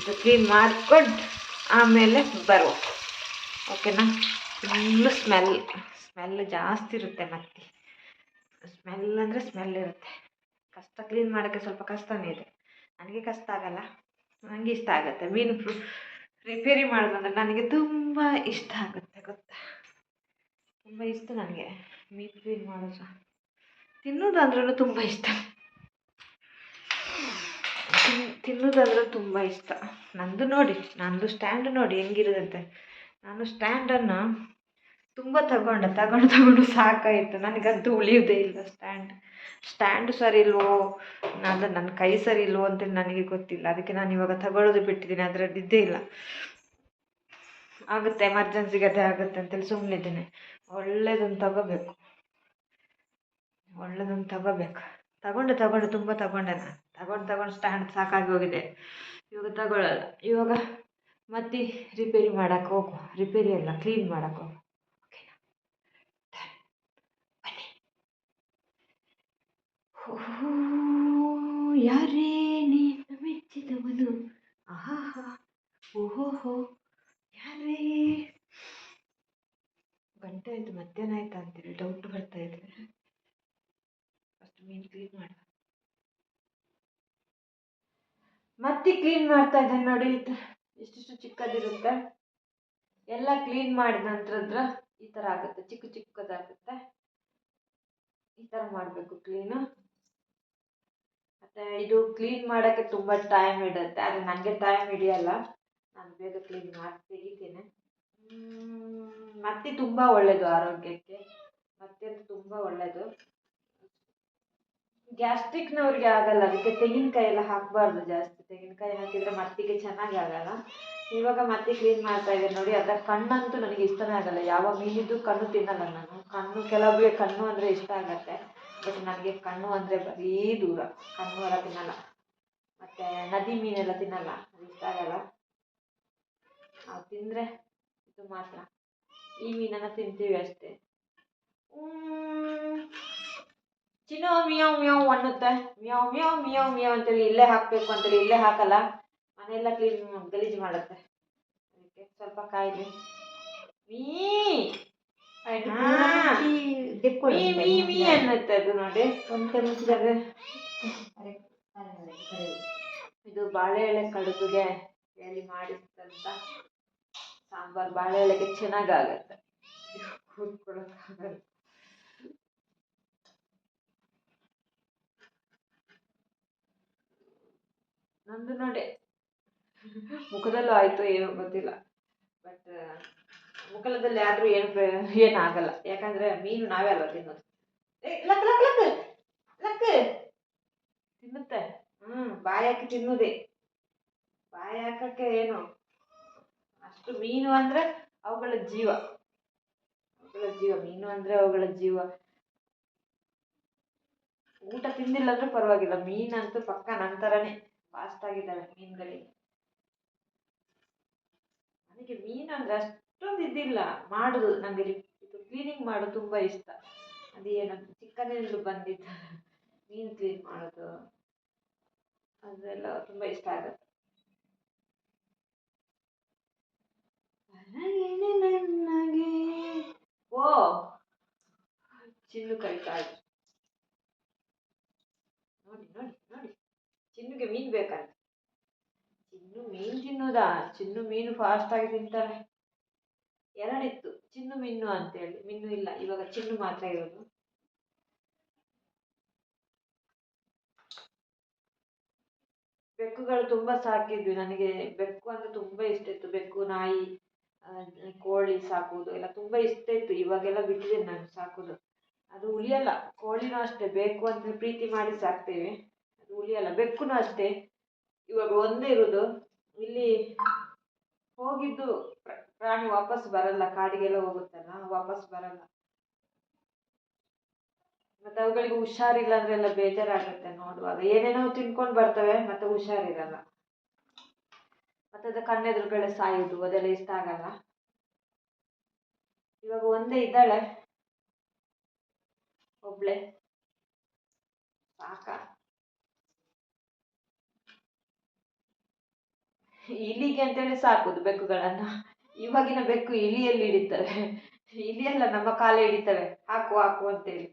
ಇದು ಕ್ಲೀನ್ ಮಾಡ್ಕೊಂಡು ಆಮೇಲೆ ಬರುವ. ಓಕೆನಾ? ಫುಲ್ಲು ಸ್ಮೆಲ್ ಜಾಸ್ತಿ ಇರುತ್ತೆ. ಮತ್ತಿ ಸ್ಮೆಲ್ ಅಂದರೆ ಸ್ಮೆಲ್ ಇರುತ್ತೆ. ಕಷ್ಟ ಕ್ಲೀನ್ ಮಾಡೋಕ್ಕೆ, ಸ್ವಲ್ಪ ಕಷ್ಟನೇ ಇದೆ. ನನಗೆ ಕಷ್ಟ ಆಗಲ್ಲ, ನನಗೆ ಇಷ್ಟ ಆಗುತ್ತೆ. ಮೀನು ರಿಪೇರಿ ಮಾಡೋದಂದ್ರೆ ನನಗೆ ತುಂಬ ಇಷ್ಟ ಆಗುತ್ತೆ ಗೊತ್ತಾ. ತುಂಬ ಇಷ್ಟ ನನಗೆ ಮೀನು ಕ್ಲೀನ್ ಮಾಡೋದು. ತಿನ್ನೋದಂದ್ರೂ ತುಂಬ ಇಷ್ಟ. ತುಂಬ ಇಷ್ಟ. ನಂದು ಸ್ಟ್ಯಾಂಡ್ ನೋಡಿ ಹೆಂಗಿರೋದಂತೆ. ನಾನು ಸ್ಟ್ಯಾಂಡನ್ನು ತುಂಬ ತಗೊಂಡು ಸಾಕಾಯಿತು. ನನಗಂತೂ ಉಳಿಯೋದೇ ಇಲ್ಲ ಸ್ಟ್ಯಾಂಡ್ ಸರಿ ಇಲ್ವೋ, ಅದು ನನ್ನ ಕೈ ಸರಿ ಇಲ್ವೋ ಅಂತ ನನಗೆ ಗೊತ್ತಿಲ್ಲ. ಅದಕ್ಕೆ ನಾನು ಇವಾಗ ತಗೊಳ್ಳೋದು ಬಿಟ್ಟಿದ್ದೀನಿ. ಅದರಲ್ಲಿ ಇದ್ದೇ ಇಲ್ಲ. ಆಗುತ್ತೆ, ಎಮರ್ಜೆನ್ಸಿಗೆ ಅದೇ ಆಗುತ್ತೆ ಅಂತೇಳಿ ಸುಮ್ಮನಿದ್ದೀನಿ. ಒಳ್ಳೇದನ್ನು ತಗೋಬೇಕು. ತಗೊಂಡು ತುಂಬ ತಗೊಂಡೆ ನಾನು. ತಗೊಂಡು ಸ್ಟ್ಯಾಂಡ್ ಸಾಕಾಗಿ ಹೋಗಿದೆ. ಇವಾಗ ತಗೊಳ್ಳಲ್ಲ. ಇವಾಗ ಮತ್ತೆ ರಿಪೇರಿ ಮಾಡೋಕ್ಕೆ ಹೋಗು. ರಿಪೇರಿ ಅಲ್ಲ, ಕ್ಲೀನ್ ಮಾಡೋಕ್ಕೆ ಹೋಗು. ಓಕೆನಾ? ಬನ್ನಿ. ಯಾರೇ ನೀನು ಮೆಚ್ಚಿದವನು, ಆಹಾ ಓಹೋ ಯಾರೇ. ಗಂಟೆ ಆಯಿತು, ಮಧ್ಯಾಹ್ನ ಆಯ್ತಾ ಅಂತೇಳಿ ಡೌಟ್ ಬರ್ತಾ ಇದೆ. ಫಸ್ಟ್ ಮೀನು ಕ್ಲೀನ್ ಮಾಡ. ಮತ್ತೆ ಕ್ಲೀನ್ ಮಾಡ್ತಾ ಇದ್ದೇನೆ ನೋಡಿ. ಇಷ್ಟಿಷ್ಟು ಚಿಕ್ಕದಿರುತ್ತೆ. ಎಲ್ಲ ಕ್ಲೀನ್ ಮಾಡಿದ ನಂತರ ಈ ಥರ ಆಗುತ್ತೆ, ಚಿಕ್ಕದಾಗುತ್ತೆ. ಈ ಥರ ಮಾಡಬೇಕು ಕ್ಲೀನು. ಮತ್ತು ಇದು ಕ್ಲೀನ್ ಮಾಡೋಕ್ಕೆ ತುಂಬ ಟೈಮ್ ಹಿಡಿಯುತ್ತೆ, ಆದರೆ ನನಗೆ ಟೈಮ್ ಹಿಡಿಯಲ್ಲ, ನಾನು ಬೇಗ ಕ್ಲೀನ್ ಮಾಡಿ ತೆಗಿತೇನೆ. ಮತ್ತಿ ತುಂಬ ಒಳ್ಳೆಯದು ಆರೋಗ್ಯಕ್ಕೆ, ಮತ್ತೆ ತುಂಬ ಒಳ್ಳೆಯದು. ಗ್ಯಾಸ್ಟ್ರಿಕ್ನವ್ರಿಗೆ ಆಗಲ್ಲ, ಅದಕ್ಕೆ ತೆಂಗಿನಕಾಯಿ ಎಲ್ಲ ಹಾಕಬಾರ್ದು ಜಾಸ್ತಿ. ತೆಂಗಿನಕಾಯಿ ಹಾಕಿದರೆ ಮತ್ತಿಗೆ ಚೆನ್ನಾಗಿ ಆಗಲ್ಲ. ಇವಾಗ ಮತ್ತೆ ಕ್ಲೀನ್ ಮಾಡ್ತಾ ಇದ್ದೇನೆ ನೋಡಿ. ಅದರ ಕಣ್ಣಂತೂ ನನಗೆ ಇಷ್ಟನೇ ಆಗಲ್ಲ, ಯಾವ ಮೀನಿದ್ದು ಕಣ್ಣು ತಿನ್ನಲ್ಲ ನಾನು. ಕಣ್ಣು ಕೆಲವೊಬ್ಬರಿಗೆ ಕಣ್ಣು ಅಂದರೆ ಇಷ್ಟ ಆಗತ್ತೆ, ಬಟ್ ನನಗೆ ಕಣ್ಣು ಅಂದರೆ ಬರೀ ದೂರ. ಕಣ್ಣು ಎಲ್ಲ ತಿನ್ನಲ್ಲ, ಮತ್ತು ನದಿ ಮೀನೆಲ್ಲ ತಿನ್ನಲ್ಲ, ಅದು ಇಷ್ಟ ಆಗಲ್ಲ. ನಾವು ತಿಂದರೆ ಇದು ಮಾತ್ರ, ಈ ಮೀನನ್ನು ತಿಂತೀವಿ ಅಷ್ಟೇ. ಚಿನ್ನು ಮಿಯಾವ್ ಮಿಯಾವ್ ಅನ್ನುತ್ತೆ, ಮಿಯಾವ್ ಮಿಯಾವ್ ಮಿಯಾವ್ ಮಿಯಾವ್ ಅಂತೇಳಿ ಇಲ್ಲೇ ಹಾಕಬೇಕು ಅಂತೇಳಿ ಇಲ್ಲೇ ಹಾಕಲ್ಲ, ಮನೆಯೆಲ್ಲ ಕ್ಲೀನ್ ಗಲೀಜು ಮಾಡುತ್ತೆ. ಅದಕ್ಕೆ ಸ್ವಲ್ಪ ಕಾಯಿಲೆ ಮೀ ಮೀ ಅನ್ನುತ್ತೆ ಅದು ನೋಡಿ. ಇದು ಬಾಳೆ ಎಲೆ ಕಡುಬಿಗೆ ಹೇಳಿ ಮಾಡಿಸಿದಂಥ ಸಾಂಬಾರು. ಬಾಳೆ ಎಲೆಗೆ ಚೆನ್ನಾಗಾಗತ್ತೆ, ಕೂತ್ಕೊಳ್ಳೋಕ್ಕಾಗಲ್ಲ. ನಂದು ನೋಡಿ ಮುಖದಲ್ಲೂ ಆಯಿತು ಏನೋ ಗೊತ್ತಿಲ್ಲ, ಬಟ್ ಮುಖದಲ್ಲಿ ಆದರೂ ಏನಾಗಲ್ಲ, ಯಾಕಂದರೆ ಮೀನು ನಾವೇ ಅಲ್ವ ತಿನ್ನೋದು. ಲಕ್ ಲಕ್ ಲಕ್ ಲಕ್ ತಿನ್ನುತ್ತೆ. ಬಾಯಿ ಹಾಕಿ ತಿನ್ನೋದೇ, ಬಾಯಿ ಹಾಕಕ್ಕೆ ಏನು ಅಷ್ಟು. ಮೀನು ಅಂದರೆ ಅವುಗಳ ಜೀವ, ಮೀನು ಅಂದರೆ ಅವುಗಳ ಜೀವ. ಊಟ ತಿಂದಿಲ್ಲ ಅಂದ್ರೆ ಪರವಾಗಿಲ್ಲ, ಮೀನಂತೂ ಪಕ್ಕ ನಂತರನೇ ಫಾಸ್ಟ್ ಆಗಿದ್ದಾವೆ ಮೀನುಗಳಿಗೆ. ನನಗೆ ಮೀನು ಅಂದರೆ ಅಷ್ಟೊಂದು ಇದಿಲ್ಲ ಮಾಡೋದು. ನನಗೆ ಇದು ಕ್ಲೀನಿಂಗ್ ಮಾಡೋದು ತುಂಬ ಇಷ್ಟ. ಅದೇನು ಚಿಕ್ಕಂದಿನಿಂದ ಬಂದಿದ್ದ ಮೀನು ಕ್ಲೀನ್ ಮಾಡೋದು ಅದೆಲ್ಲ ತುಂಬ ಇಷ್ಟ ಆಗುತ್ತೆ. ನನಗೆ ಓ ಚಿನ್ನು ಕರಿತಾ ಇದ್ರು, ನೋಡಿ ನೋಡಿ ನೋಡಿ, ಚಿನ್ನುಗೆ ಮೀನು ಬೇಕಂತ. ಚಿನ್ನು ಮೀನು ತಿನ್ನೋದಾ? ಚಿನ್ನು ಮೀನು ಫಾಸ್ಟ್ ಆಗಿ ತಿಂತಾಳೆ. ಎರಡಿತ್ತು, ಚಿನ್ನು ಮಿನ್ನು ಅಂತೇಳಿ. ಮಿನ್ನು ಇಲ್ಲ, ಇವಾಗ ಚಿನ್ನು ಮಾತ್ರ ಇರೋದು. ಬೆಕ್ಕುಗಳು ತುಂಬ ಸಾಕಿದ್ವಿ. ನನಗೆ ಬೆಕ್ಕು ಅಂದರೆ ತುಂಬ ಇಷ್ಟ ಇತ್ತು. ಬೆಕ್ಕು, ನಾಯಿ, ಕೋಳಿ ಸಾಕುವುದು ಎಲ್ಲ ತುಂಬ ಇಷ್ಟ ಇತ್ತು. ಇವಾಗೆಲ್ಲ ಬಿಟ್ಟಿದ್ದೇನೆ ನಾನು ಸಾಕೋದು. ಅದು ಉಳಿಯಲ್ಲ. ಕೋಳಿನೂ ಅಷ್ಟೇ, ಬೇಕು ಅಂತ ಪ್ರೀತಿ ಮಾಡಿ ಸಾಕ್ತೇವೆ, ಅದು ಉಳಿಯಲ್ಲ. ಬೆಕ್ಕೂ ಅಷ್ಟೇ, ಇವಾಗ ಒಂದೇ ಇರೋದು. ಇಲ್ಲಿ ಹೋಗಿದ್ದು ಪ್ರಾಣಿ ವಾಪಸ್ ಬರಲ್ಲ, ಕಾಡಿಗೆಲ್ಲ ಹೋಗುತ್ತಲ್ಲ, ವಾಪಸ್ ಬರಲ್ಲ. ಮತ್ತು ಅವುಗಳಿಗೆ ಹುಷಾರಿಲ್ಲ ಅಂದ್ರೆ ಎಲ್ಲ ಬೇಜಾರಾಗುತ್ತೆ ನೋಡುವಾಗ. ಏನೇನೋ ತಿನ್ಕೊಂಡು ಬರ್ತವೆ, ಮತ್ತೆ ಹುಷಾರಿರಲ್ಲ, ಮತ್ತೆ ಅದು ಕಣ್ಣೆದುರುಗಡೆ ಸಾಯೋದು, ಅದೆಲ್ಲ ಇಷ್ಟ ಆಗಲ್ಲ. ಇವಾಗ ಒಂದೇ ಇದ್ದಾಳೆ, ಒಬ್ಳೆ ಸಾಕ. ಇಲಿಗೆ ಅಂತೇಳಿ ಸಾಕುದು ಬೆಕ್ಕುಗಳನ್ನ. ಇವಾಗಿನ ಬೆಕ್ಕು ಇಲಿಯಲ್ಲಿ ಹಿಡಿತವೆ, ಇಲಿಯೆಲ್ಲ ನಮ್ಮ ಕಾಲೇ ಹಿಡಿತವೆ, ಹಾಕು ಹಾಕು ಅಂತೇಳಿ.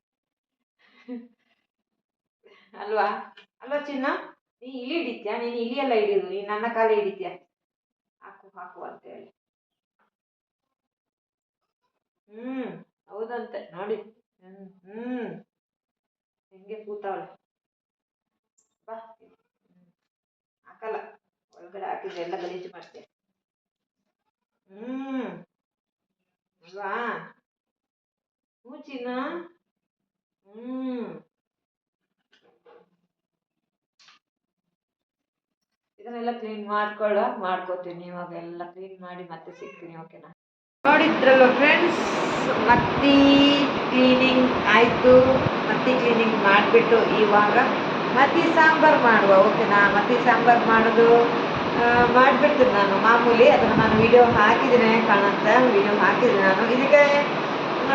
ಅಲ್ವಾ ಅಲ್ವಾ ಚಿನ್ನ? ನೀ ಇಲಿ ಹಿಡಿತ್ಯಾ? ನೀನು ಇಲಿಯೆಲ್ಲ ಹಿಡಿಯೋದು, ನೀನು ನನ್ನ ಕಾಲೇ ಹಿಡಿತ್ಯಾ, ಹಾಕು ಹಾಕು ಅಂತೇಳಿ. ಹೌದಂತೆ ನೋಡಿ. ಹೆಂಗೆ ಕೂತಾವಳೆ. ಬಾ, ಹಾಕಲ್ಲ, ಒಳಗಡೆ ಹಾಕಿದ್ರೆ ಎಲ್ಲ ಗಲೀಜು ಮಾಡ್ತೇವೆ. ಅಲ್ವಾ? ಚಿನ್ನ. ಇದನ್ನೆಲ್ಲ ಕ್ಲೀನ್ ಮಾಡ್ಕೋತೀನಿ. ಇವಾಗ ಎಲ್ಲ ಕ್ಲೀನ್ ಮಾಡಿ ಮತ್ತೆ ಸಿಗ್ತೀನಿ, ಓಕೆನಾ? ನೋಡಿದ್ರಲ್ಲ ಫ್ರೆಂಡ್ಸ್, ಮತ್ತಿ ಕ್ಲೀನಿಂಗ್ ಆಯಿತು. ಮತ್ತಿ ಕ್ಲೀನಿಂಗ್ ಮಾಡಿಬಿಟ್ಟು ಇವಾಗ ಮತ್ತಿ ಸಾಂಬಾರು ಮಾಡುವ, ಓಕೆನಾ? ಮತ್ತಿ ಸಾಂಬಾರು ಮಾಡೋದು ಮಾಡಿಬಿಡ್ತೀನಿ ನಾನು ಮಾಮೂಲಿ. ಅದನ್ನು ನಾನು ವಿಡಿಯೋ ಹಾಕಿದ್ದೀನಿ, ಕಾಣುತ್ತೆ, ವಿಡಿಯೋ ಹಾಕಿದ್ದೀನಿ ನಾನು. ಇದಕ್ಕೆ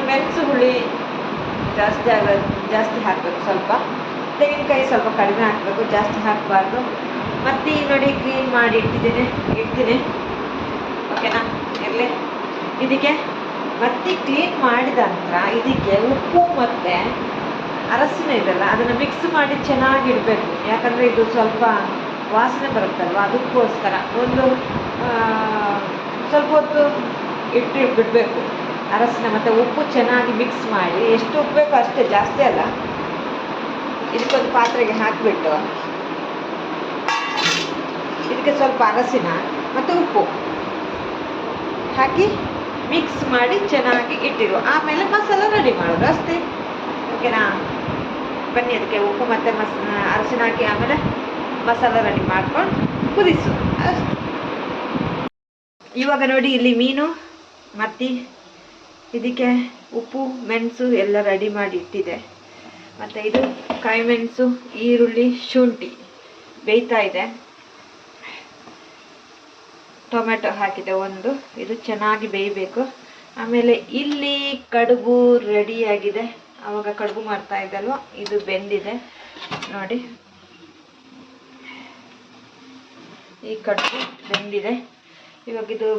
ಮೆಣಸು ಹುಳಿ ಜಾಸ್ತಿ ಹಾಕಬೇಕು, ಸ್ವಲ್ಪ ತೆಂಗಿನಕಾಯಿ ಸ್ವಲ್ಪ ಕಡಿಮೆ ಹಾಕಬೇಕು, ಜಾಸ್ತಿ ಹಾಕಬಾರ್ದು. ಮತ್ತಿ ನೋಡಿ ಕ್ಲೀನ್ ಮಾಡಿ ಇಡ್ತೀನಿ, ಓಕೆನಾ? ಇರಲಿ. ಇದಕ್ಕೆ ಮತ್ತಿ ಕ್ಲೀನ್ ಮಾಡಿದ ನಂತರ ಇದಕ್ಕೆ ಉಪ್ಪು ಮತ್ತು ಅರಸಿನ ಇದೆಲ್ಲ ಅದನ್ನು ಮಿಕ್ಸ್ ಮಾಡಿ ಚೆನ್ನಾಗಿ ಇಡಬೇಕು. ಯಾಕಂದರೆ ಇದು ಸ್ವಲ್ಪ ವಾಸನೆ ಬರುತ್ತಲ್ವ, ಅದಕ್ಕೋಸ್ಕರ ಒಂದು ಸ್ವಲ್ಪ ಹೊತ್ತು ಬಿಡಬೇಕು. ಅರಸಿನ ಮತ್ತು ಉಪ್ಪು ಚೆನ್ನಾಗಿ ಮಿಕ್ಸ್ ಮಾಡಿ, ಎಷ್ಟು ಉಪ್ಪು ಬೇಕೋ ಅಷ್ಟೇ, ಜಾಸ್ತಿ ಅಲ್ಲ. ಇದಕ್ಕೊಂದು ಪಾತ್ರೆಗೆ ಹಾಕಿಬಿಟ್ಟು ಇದಕ್ಕೆ ಸ್ವಲ್ಪ ಅರಸಿನ ಮತ್ತು ಉಪ್ಪು ಹಾಕಿ ಮಿಕ್ಸ್ ಮಾಡಿ ಚೆನ್ನಾಗಿ ಇಟ್ಟಿರು. ಆಮೇಲೆ ಮಸಾಲ ರೆಡಿ ಮಾಡೋದು ಅಷ್ಟೇ. ಓಕೆನಾ? ಬನ್ನಿ, ಅದಕ್ಕೆ ಉಪ್ಪು ಮತ್ತು ಅರಸಿನ ಹಾಕಿ ಆಮೇಲೆ ಮಸಾಲ ರೆಡಿ ಮಾಡ್ಕೊಂಡು ಕುದಿಸು ಅಷ್ಟು. ಇವಾಗ ನೋಡಿ, ಇಲ್ಲಿ ಮೀನು ಮತ್ತು ಇದಕ್ಕೆ ಉಪ್ಪು ಮೆಣಸು ಎಲ್ಲ ರೆಡಿ ಮಾಡಿ ಇಟ್ಟಿದೆ. ಮತ್ತು ಇದು ಕಾಯಿ ಮೆಣಸು, ಈರುಳ್ಳಿ, ಶುಂಠಿ ಬೇಯ್ತಾ ಇದೆ. ಟೊಮೆಟೊ ಹಾಕಿದೆ ಒಂದು, ಇದು ಚೆನ್ನಾಗಿ ಬೇಯಬೇಕು. ಆಮೇಲೆ ಇಲ್ಲಿ ಕಡುಬು ರೆಡಿಯಾಗಿದೆ. ಆವಾಗ ಕಡುಬು ಮಾಡ್ತಾ ಇದ್ದಲ್ವ, ಇದು ಬೆಂದಿದೆ ನೋಡಿ. ಈ ಕಡುಬು ಬೆಂದಿದೆ. ಇವಾಗ ಇದು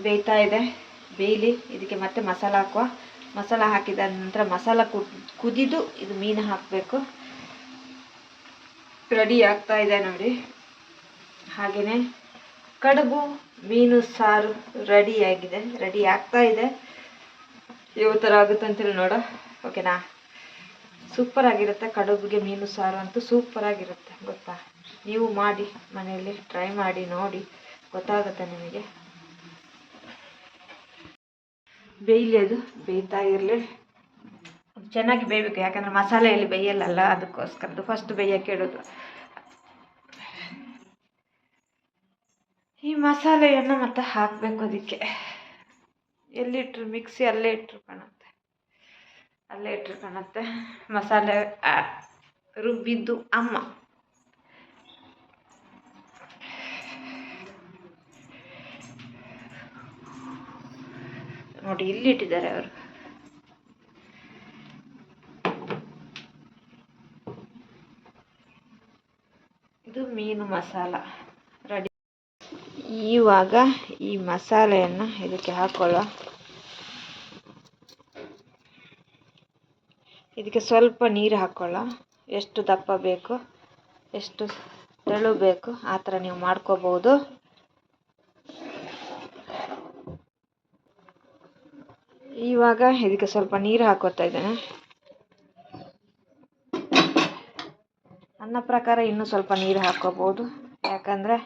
ಬೇಯ್ತಾ ಇದೆ, ಬೇಯಲಿ. ಇದಕ್ಕೆ ಮತ್ತೆ ಮಸಾಲ ಹಾಕುವ. ಮಸಾಲ ಹಾಕಿದ ನಂತರ ಮಸಾಲ ಕುದಿದು ಇದು ಮೀನು ಹಾಕಬೇಕು. ರೆಡಿ ಆಗ್ತಾ ಇದೆ ನೋಡಿ. ಹಾಗೆಯೇ ಕಡುಬು ಮೀನು ಸಾರು ರೆಡಿಯಾಗಿದೆ, ರೆಡಿ ಆಗ್ತಾ ಇದೆ. ಯಾವ ಥರ ಆಗುತ್ತೆ ಅಂತೇಳಿ ನೋಡ. ಓಕೆನಾ? ಸೂಪರ್ ಆಗಿರುತ್ತೆ. ಕಡುಬಿಗೆ ಮೀನು ಸಾರು ಅಂತೂ ಸೂಪರ್ ಆಗಿರುತ್ತೆ, ಗೊತ್ತಾ? ನೀವು ಮಾಡಿ ಮನೆಯಲ್ಲಿ ಟ್ರೈ ಮಾಡಿ ನೋಡಿ, ಗೊತ್ತಾಗುತ್ತೆ ನಿಮಗೆ. ಬೇಯಲಿ, ಅದು ಬೇಯ್ತಾ ಇರಲಿ. ಚೆನ್ನಾಗಿ ಬೇಯಬೇಕು, ಯಾಕಂದರೆ ಮಸಾಲೆಯಲ್ಲಿ ಬೇಯಲ್ಲಲ್ಲ, ಅದಕ್ಕೋಸ್ಕರದ್ದು ಫಸ್ಟ್ ಬೇಯಕ್ಕೆ ಇಡೋದು. ಈ ಮಸಾಲೆಯನ್ನು ಮತ್ತೆ ಹಾಕಬೇಕು ಅದಕ್ಕೆ. ಎಲ್ಲಿಟ್ರು ಮಿಕ್ಸಿ ಅಲ್ಲೇ ಇಟ್ಟರು ಕಾಣುತ್ತೆ. ಮಸಾಲೆ ರುಬ್ಬಿದ್ದು ಅಮ್ಮ. ನೋಡಿ, ಇಲ್ಲಿ ಇಟ್ಟಿದ್ದಾರೆ ಅವರು. ಇದು ಮೀನು ಮಸಾಲ ರೆಡಿ. ಇವಾಗ ಈ ಮಸಾಲೆಯನ್ನು ಇದಕ್ಕೆ ಹಾಕೊಳ್ಳೋ. ಇದಕ್ಕೆ ಸ್ವಲ್ಪ ನೀರು ಹಾಕೊಳ್ಳೋ. ಎಷ್ಟು ದಪ್ಪ ಬೇಕು, ಎಷ್ಟು ತೆಳು ಬೇಕು ಆ ಥರ ನೀವು ಮಾಡ್ಕೋಬಹುದು. ಇವಾಗ ಇದಕ್ಕೆ ಸ್ವಲ್ಪ ನೀರು ಹಾಕೋತಾ ಇದ್ದೇನೆ. ನನ್ನ ಪ್ರಕಾರ ಇನ್ನೂ ಸ್ವಲ್ಪ ನೀರು ಹಾಕೋಬಹುದು, ಯಾಕಂದರೆ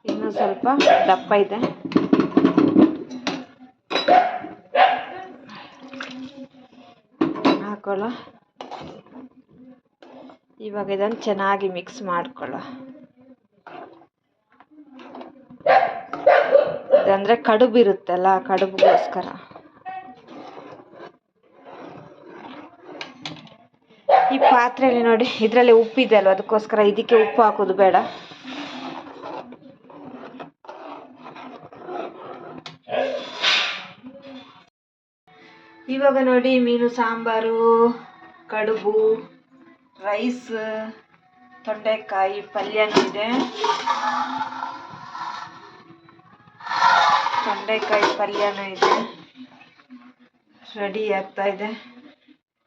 ಇನ್ನೂ ಸ್ವಲ್ಪ ದಪ್ಪ ಇದೆ. ಹಾಕೊಳ್ಳೋ. ಇವಾಗ ಇದನ್ನು ಚೆನ್ನಾಗಿ ಮಿಕ್ಸ್ ಮಾಡ್ಕೊಳ್ಳೋ. ಇದಂದರೆ ಕಡುಬು ಇರುತ್ತಲ್ಲ, ಕಡುಬಿಗೋಸ್ಕರ. ಈ ಪಾತ್ರೆಯಲ್ಲಿ ನೋಡಿ, ಇದರಲ್ಲಿ ಉಪ್ಪಿದೆ ಅಲ್ವ, ಅದಕ್ಕೋಸ್ಕರ ಇದಕ್ಕೆ ಉಪ್ಪು ಹಾಕೋದು ಬೇಡ. ಇವಾಗ ನೋಡಿ, ಮೀನು ಸಾಂಬಾರು, ಕಡುಬು, ರೈಸ್, ತೊಂಡೆಕಾಯಿ ಪಲ್ಯನೂ ಇದೆ. ರೆಡಿ ಆಗ್ತಾ ಇದೆ.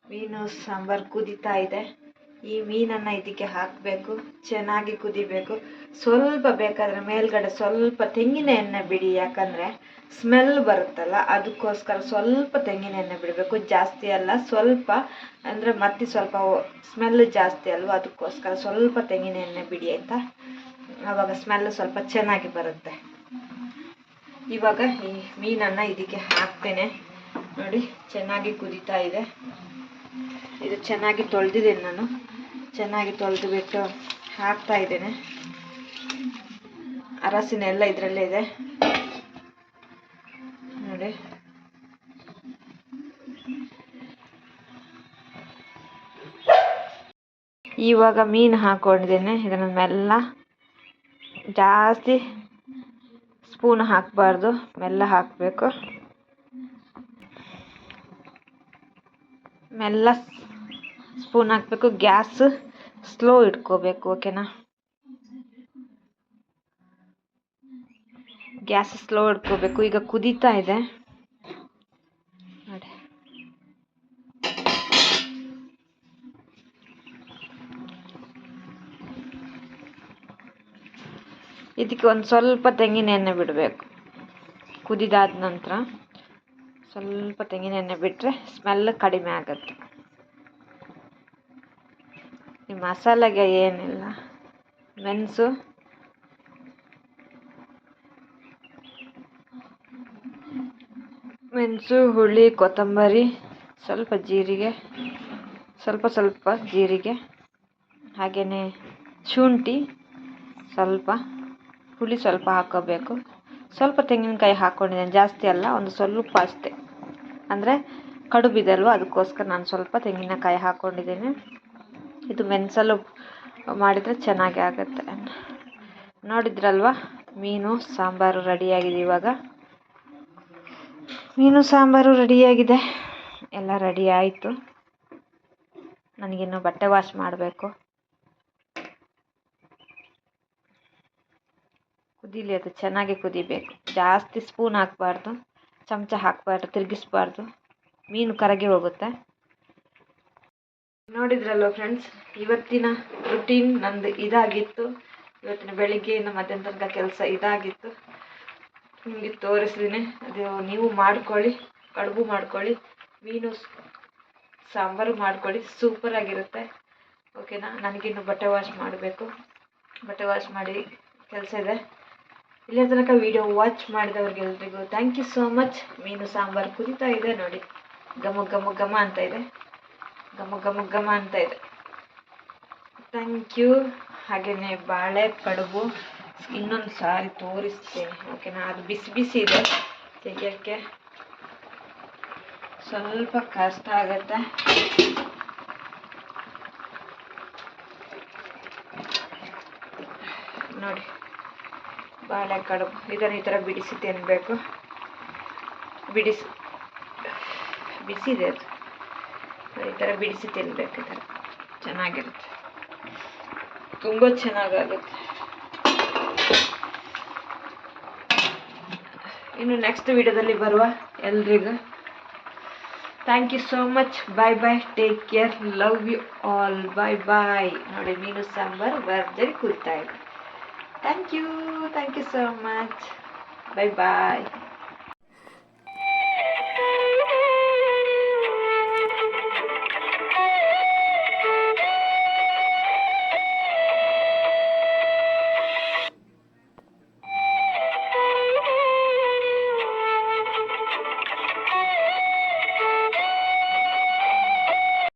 ಮೀನು ಸಾಂಬಾರು ಕುದೀತಾ ಇದೆ. ಈ ಮೀನನ್ನು ಇದಕ್ಕೆ ಹಾಕಬೇಕು, ಚೆನ್ನಾಗಿ ಕುದಿಬೇಕು. ಸ್ವಲ್ಪ ಬೇಕಾದರೆ ಮೇಲ್ಗಡೆ ಸ್ವಲ್ಪ ತೆಂಗಿನ ಎಣ್ಣೆ ಬಿಡಿ, ಯಾಕಂದರೆ ಸ್ಮೆಲ್ ಬರುತ್ತಲ್ಲ, ಅದಕ್ಕೋಸ್ಕರ ಸ್ವಲ್ಪ ತೆಂಗಿನ ಎಣ್ಣೆ ಬಿಡಬೇಕು. ಜಾಸ್ತಿ ಅಲ್ಲ, ಸ್ವಲ್ಪ. ಅಂದರೆ ಮತ್ತೆ ಸ್ವಲ್ಪ ಸ್ಮೆಲ್ ಜಾಸ್ತಿ ಅಲ್ವ, ಅದಕ್ಕೋಸ್ಕರ ಸ್ವಲ್ಪ ತೆಂಗಿನ ಎಣ್ಣೆ ಬಿಡಿ, ಆಯಿತಾ? ಆವಾಗ ಸ್ಮೆಲ್ ಸ್ವಲ್ಪ ಚೆನ್ನಾಗಿ ಬರುತ್ತೆ. ಇವಾಗ ಈ ಮೀನನ್ನು ಇದಕ್ಕೆ ಹಾಕ್ತೇನೆ ನೋಡಿ. ಚೆನ್ನಾಗಿ ಕುದೀತಾ ಇದೆ. ಇದು ಚೆನ್ನಾಗಿ ತೊಳೆದಿದ್ದೇನೆ ನಾನು. ಚೆನ್ನಾಗಿ ತೊಳೆದು ಬಿಟ್ಟು ಹಾಕ್ತಾ ಇದ್ದೇನೆ. ಅರಸಿನ ಎಲ್ಲ ಇದರಲ್ಲೇ ಇದೆ ನೋಡಿ. ಇವಾಗ ಮೀನು ಹಾಕೊಂಡಿದ್ದೇನೆ. ಇದನ್ನು ಮೆಲ್ಲ, ಜಾಸ್ತಿ ಸ್ಪೂನ್ ಹಾಕಬಾರ್ದು, ಮೆಲ್ಲ ಹಾಕಬೇಕು. ಮೆಲ್ಲ ಸ್ಪೂನ್ ಹಾಕಬೇಕು. ಗ್ಯಾಸ್ ಸ್ಲೋ ಇಟ್ಕೋಬೇಕು, ಓಕೆನಾ? ಗ್ಯಾಸ್ ಸ್ಲೋ ಇಟ್ಕೋಬೇಕು. ಈಗ ಕುದೀತಾ ಇದೆ ನೋಡಿ. ಇದಕ್ಕೆ ಒಂದು ಸ್ವಲ್ಪ ತೆಂಗಿನ ಎಣ್ಣೆ ಬಿಡಬೇಕು. ಕುದಿದಾದ ನಂತರ ಸ್ವಲ್ಪ ತೆಂಗಿನ ಎಣ್ಣೆ ಬಿಟ್ಟರೆ ಸ್ಮೆಲ್ ಕಡಿಮೆ ಆಗುತ್ತೆ. ಈ ಮಸಾಲೆಗೆ ಏನಿಲ್ಲ, ಮೆಣಸು, ಹುಳಿ, ಕೊತ್ತಂಬರಿ, ಸ್ವಲ್ಪ ಜೀರಿಗೆ, ಸ್ವಲ್ಪ ಜೀರಿಗೆ, ಹಾಗೆಯೇ ಶುಂಠಿ, ಹುಳಿ ಸ್ವಲ್ಪ ಹಾಕ್ಕೋಬೇಕು. ಸ್ವಲ್ಪ ತೆಂಗಿನಕಾಯಿ ಹಾಕ್ಕೊಂಡಿದ್ದೇನೆ, ಜಾಸ್ತಿ ಅಲ್ಲ, ಒಂದು ಸ್ವಲ್ಪ ಅಷ್ಟೇ. ಅಂದರೆ ಕಡುಬಿದೆ ಅಲ್ವ, ಅದಕ್ಕೋಸ್ಕರ ನಾನು ಸ್ವಲ್ಪ ತೆಂಗಿನಕಾಯಿ ಹಾಕ್ಕೊಂಡಿದ್ದೀನಿ. ಇದು ಮೆಣಸಲ್ಲೂ ಮಾಡಿದರೆ ಚೆನ್ನಾಗಿ ಆಗುತ್ತೆ. ನೋಡಿದ್ರಲ್ವ, ಮೀನು ಸಾಂಬಾರು ರೆಡಿಯಾಗಿದೆ. ಇವಾಗ ಮೀನು ಸಾಂಬಾರು ರೆಡಿಯಾಗಿದೆ, ಎಲ್ಲ ರೆಡಿ ಆಯಿತು. ನನಗಿನ್ನು ಬಟ್ಟೆ ವಾಶ್ ಮಾಡಬೇಕು. ಕುದೀಲಿ, ಅದು ಚೆನ್ನಾಗಿ ಕುದಿಬೇಕು. ಜಾಸ್ತಿ ಸ್ಪೂನ್ ಹಾಕಬಾರ್ದು, ಚಮಚ ಹಾಕಬಾರ್ದು, ತಿರುಗಿಸ್ಬಾರ್ದು, ಮೀನು ಕರಗಿ ಹೋಗುತ್ತೆ. ನೋಡಿದ್ರಲ್ವ ಫ್ರೆಂಡ್ಸ್, ಇವತ್ತಿನ ರುಟೀನ್ ನಂದು ಇದಾಗಿತ್ತು. ಇವತ್ತಿನ ಬೆಳಿಗ್ಗೆಯಿಂದ ಮಧ್ಯಾಹ್ನ ತನಕ ಕೆಲಸ ಇದಾಗಿತ್ತು. ನಿಮಗೆ ತೋರಿಸ್ತೀನಿ. ಅದು ನೀವು ಮಾಡ್ಕೊಳ್ಳಿ, ಕಡುಬು ಮಾಡ್ಕೊಳ್ಳಿ, ಮೀನು ಸಾಂಬಾರು ಮಾಡ್ಕೊಳ್ಳಿ, ಸೂಪರಾಗಿರುತ್ತೆ. ಓಕೆನಾ? ನನಗಿನ್ನು ಬಟ್ಟೆ ವಾಶ್ ಮಾಡಬೇಕು. ಬಟ್ಟೆ ವಾಶ್ ಮಾಡಿ ಕೆಲಸ ಇದೆ. ಇಲ್ಲಿಯ ತನಕ ವಿಡಿಯೋ ವಾಚ್ ಮಾಡಿದವ್ರಿಗೆಲ್ರಿಗೂ ಥ್ಯಾಂಕ್ ಯು ಸೋ ಮಚ್. ಮೀನು ಸಾಂಬಾರು ಕುದೀತಾ ಇದೆ ನೋಡಿ, ಘಮ ಘಮ ಘಮ ಅಂತ ಇದೆ, ಘಮ ಘಮ ಘಮ ಅಂತ ಇದೆ. Thank you. ಹಾಗೆಯೇ ಬಾಳೆ ಕಡುಬು ಇನ್ನೊಂದು ಸಾರಿ ತೋರಿಸ್ತೇನೆ. ಓಕೆನಾ? ಅದು ಬಿಸಿ ಬಿಸಿ ಇದೆ, ತೆಗಿಯೋಕ್ಕೆ ಸ್ವಲ್ಪ ಕಷ್ಟ ಆಗುತ್ತೆ. ನೋಡಿ, ಬಾಳೆ ಕಡುಬು ಇದನ್ನು ಈ ಥರ ಬಿಡಿಸಿ ತಿನ್ನಬೇಕು. ಬಿಸಿದೆ ಅದು, ಈ ಥರ ಬಿಡಿಸಿ ತಿನ್ನಬೇಕು. ಈ ಥರ ಚೆನ್ನಾಗಿರುತ್ತೆ, ತುಂಬ ಚೆನ್ನಾಗಾಗುತ್ತೆ. ಇನ್ನು ನೆಕ್ಸ್ಟ್ ವಿಡಿಯೋದಲ್ಲಿ ಬರುವ ಎಲ್ರಿಗೂ thank you so much. Bye bye, take care, love you all, bye bye. ನೋಡಿ, ಮೀನು ಸಾಂಬಾರು ಭರ್ಜರಿ ಕುದಿತಾ ಇದೆ. Thank you so much. Bye bye.